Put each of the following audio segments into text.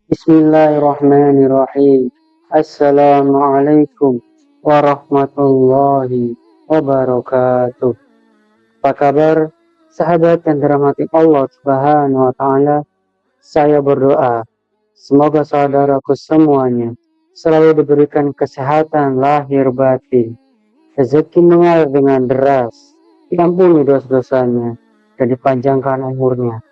Bismillahirrahmanirrahim. Assalamualaikum warahmatullahi wabarakatuh. Apa kabar sahabat yang dirahmati Allah Subhanahu wa taala? Saya berdoa semoga saudaraku semuanya selalu diberikan kesehatan lahir batin, rezeki mengalir dengan deras, diampuni dosa-dosanya dan dipanjangkan umurnya.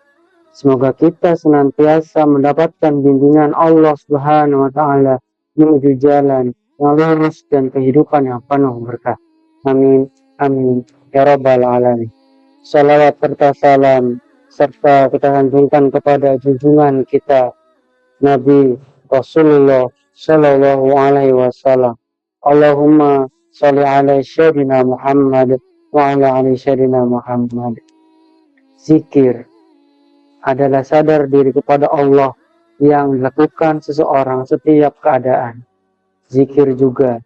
Semoga kita senantiasa mendapatkan bimbingan Allah Subhanahu wa taala menuju jalan yang lurus dan kehidupan yang penuh berkah. Amin. Amin. Ya Rabbal Alamin. Salawat serta salam serta kita sanjungkan kepada junjungan kita Nabi Rasulullah Shallallahu Alaihi Wasallam. Allahumma sholli ala Sayyidina Muhammad wa ala ali Sayyidina Muhammad. Zikir adalah sadar diri kepada Allah yang dilakukan seseorang setiap keadaan. Zikir juga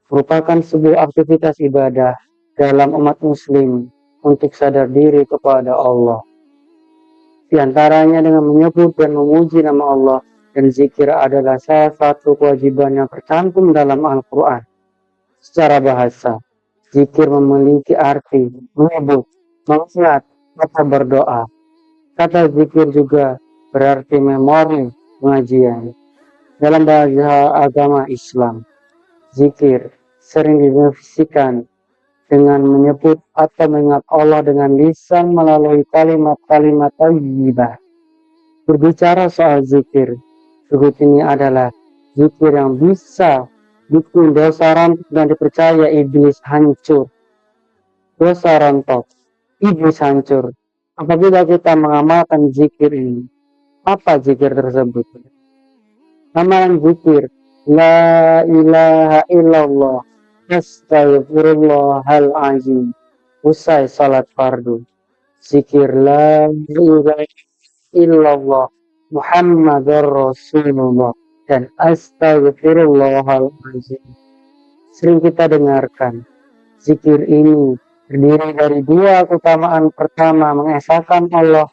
merupakan sebuah aktivitas ibadah dalam umat muslim untuk sadar diri kepada Allah. Di antaranya dengan menyebut dan memuji nama Allah, dan zikir adalah salah satu kewajiban yang tercantum dalam Al-Quran. Secara bahasa, zikir memiliki arti menyebut, mengingat, atau berdoa. Kata zikir juga berarti memori, pengajian. Dalam bahasa agama Islam, zikir sering didefinisikan dengan menyebut atau mengingat Allah dengan lisan melalui kalimat-kalimat thayyibah. Berbicara soal zikir, berikut ini adalah zikir yang bisa bikin dosa rontok dan dipercaya iblis hancur. Dosa rontok, iblis hancur apabila kita mengamalkan zikir ini. Apa zikir tersebut? Amalan zikir La ilaha illallah Astaghfirullahal azim usai salat fardu. Zikir La ilaha illallah Muhammadar Rasulullah dan Astaghfirullahal azim sering kita dengarkan. Zikir ini terdiri dari dua keutamaan. Pertama, mengesahkan Allah,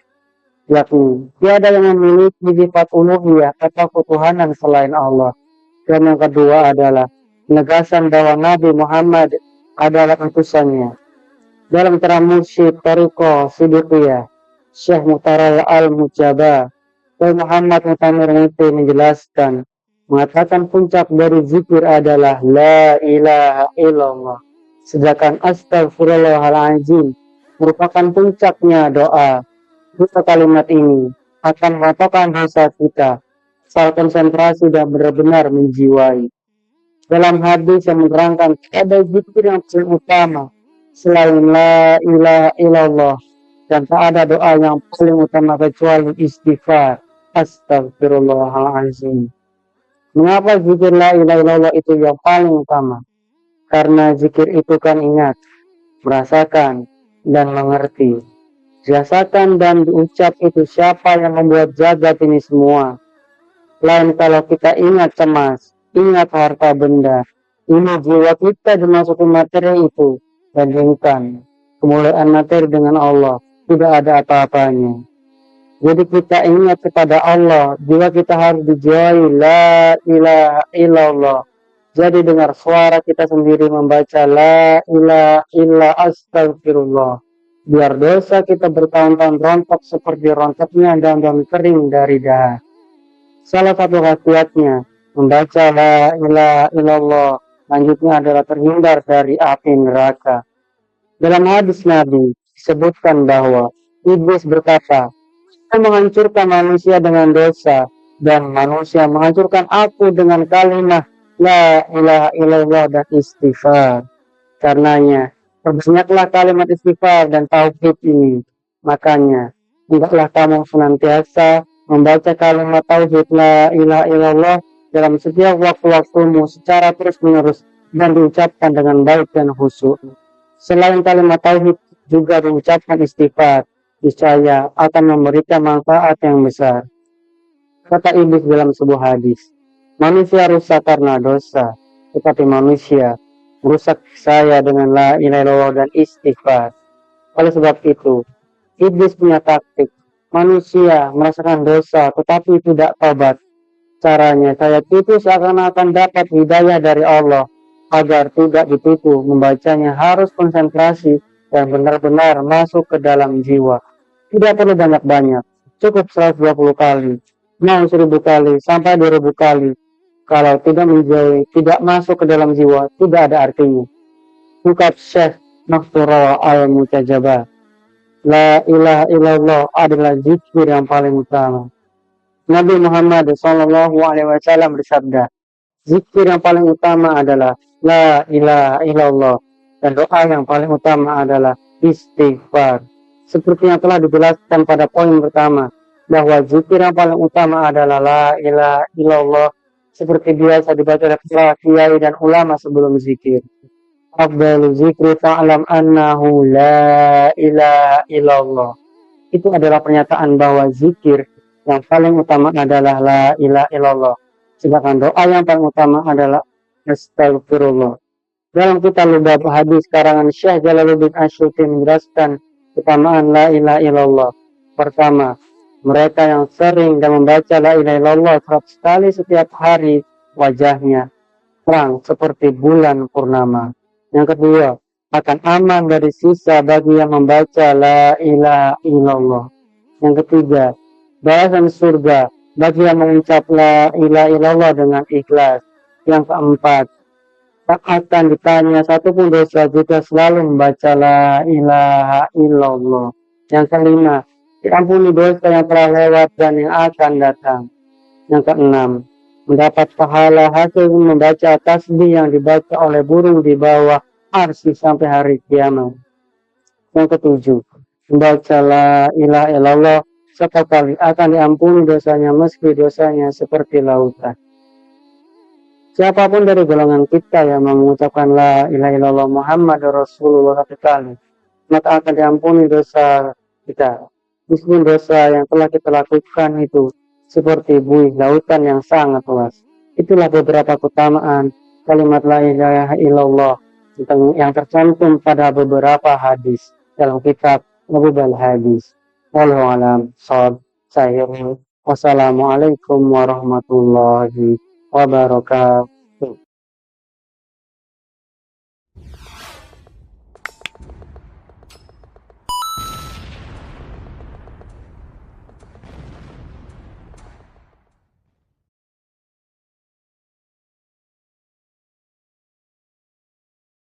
yakni tiada yang memiliki sifat uluhiyah atau ketuhanan selain Allah. Dan yang kedua adalah penegasan bahwa Nabi Muhammad adalah utusannya. Dalam Taramusyid Tariqah Siddiqiyah, Syekh Muhtarar Al-Mujaba dan Muhammad Mutamir Muti menjelaskan, mengatakan puncak dari zikir adalah La ilaha illallah. Sedangkan Astaghfirullahaladzim merupakan puncaknya doa. Dua kalimat ini akan meratakan dosa kita asal konsentrasi dan benar-benar menjiwai. Dalam hadis yang menerangkan ada zikir yang paling utama selain La ilaha illallah, dan tak ada doa yang paling utama kecuali istighfar. Astaghfirullahaladzim. Mengapa zikir La ilaha illallah itu yang paling utama? Karena zikir itu kan ingat, merasakan, dan mengerti. Dirasakan dan diucap itu siapa yang membuat jagat ini semua. Lain kalau kita ingat cemas, ingat harta benda, ini jiwa kita dimasuki materi itu, bandingkan kemuliaan materi dengan Allah, tidak ada apa-apanya. Jadi kita ingat kepada Allah, jiwa kita harus dijiwai La ilaha illallah. Jadi dengar suara kita sendiri membaca La ilaha illa astagfirullah. Biar dosa kita bertahun-tahun rontok seperti rontoknya daun-daun kering dari dahan. Salah satu khasiatnya membaca La ilaha illallah lanjutnya adalah terhindar dari api neraka. Dalam hadis Nabi disebutkan bahwa iblis berkata, "Aku menghancurkan manusia dengan dosa dan manusia menghancurkan aku dengan kalimat La ilaha illallah dan istighfar." Karenanya, perbanyaklah kalimat istighfar dan tauhid ini. Makanya, hendaklah kamu senantiasa membaca kalimat tauhid La ilaha illallah dalam setiap waktu-waktumu secara terus-menerus dan diucapkan dengan baik dan khusyuk. Selain kalimat tauhid juga diucapkan istighfar, niscaya akan memberikan manfaat yang besar. Kata iblis dalam sebuah hadis, manusia rusak karena dosa, tetapi manusia merusak saya dengan La ilaha illallah dan istighfar. Oleh sebab itu, iblis punya taktik. Manusia merasakan dosa tetapi tidak tobat. Caranya saya tipu seakan-akan dapat hidayah dari Allah. Agar tidak ditipu, membacanya harus konsentrasi dan benar-benar masuk ke dalam jiwa. Tidak perlu banyak-banyak, cukup 120 kali, mau 1000 kali, sampai 2000 kali. Kalau tidak menjauhi, tidak masuk ke dalam jiwa, tidak ada artinya. Ungkap Syekh Makhtura al-Mutajabah. La ilaha illallah adalah zikir yang paling utama. Nabi Muhammad SAW bersabda, zikir yang paling utama adalah La ilaha illallah, dan doa yang paling utama adalah istighfar. Seperti yang telah dijelaskan pada poin pertama, bahwa zikir yang paling utama adalah La ilaha illallah, seperti biasa dibaca oleh para kiai dan ulama sebelum zikir. Afdalu zikri fa'lam annahu la ilaha illallah. Itu adalah pernyataan bahwa zikir yang paling utama adalah la ilaha illallah. Sedangkan doa yang paling utama adalah astagfirullah. Dalam kitab Lubab hadis karangan Syekh Jalaluddin Asyuti menjelaskan keutamaan la ilaha illallah. Pertama, mereka yang sering dan membaca la ilaha illallah 100 kali setiap hari, wajahnya terang seperti bulan purnama. Yang kedua, akan aman dari sisa bagi yang membaca la ilaha illallah. Yang ketiga, balasan surga bagi yang mengucap la ilaha illallah dengan ikhlas. Yang keempat, tak akan ditanya satupun dosa jika selalu membaca la ilaha illallah. Yang kelima, diampuni dosa yang telah lewat dan yang akan datang. Yang keenam, mendapat pahala hasil membaca tasbih yang dibaca oleh burung di bawah arsy sampai hari kiamat. Yang ketujuh, membaca la ilaha illallah 1 kali akan diampuni dosanya meski dosanya seperti lautan. Siapapun dari golongan kita yang mengucapkan la ilaha illallah Muhammad Rasulullah 1 kali, maka akan diampuni dosa kita. Meskipun dosa yang telah kita lakukan itu seperti buih lautan yang sangat luas. Itulah beberapa keutamaan kalimat la ilaha illallah yang tercantum pada beberapa hadis dalam kitab Nabul Hadis. Wallahu a'lam bishawab. Wassalamualaikum warahmatullahi wabarakatuh.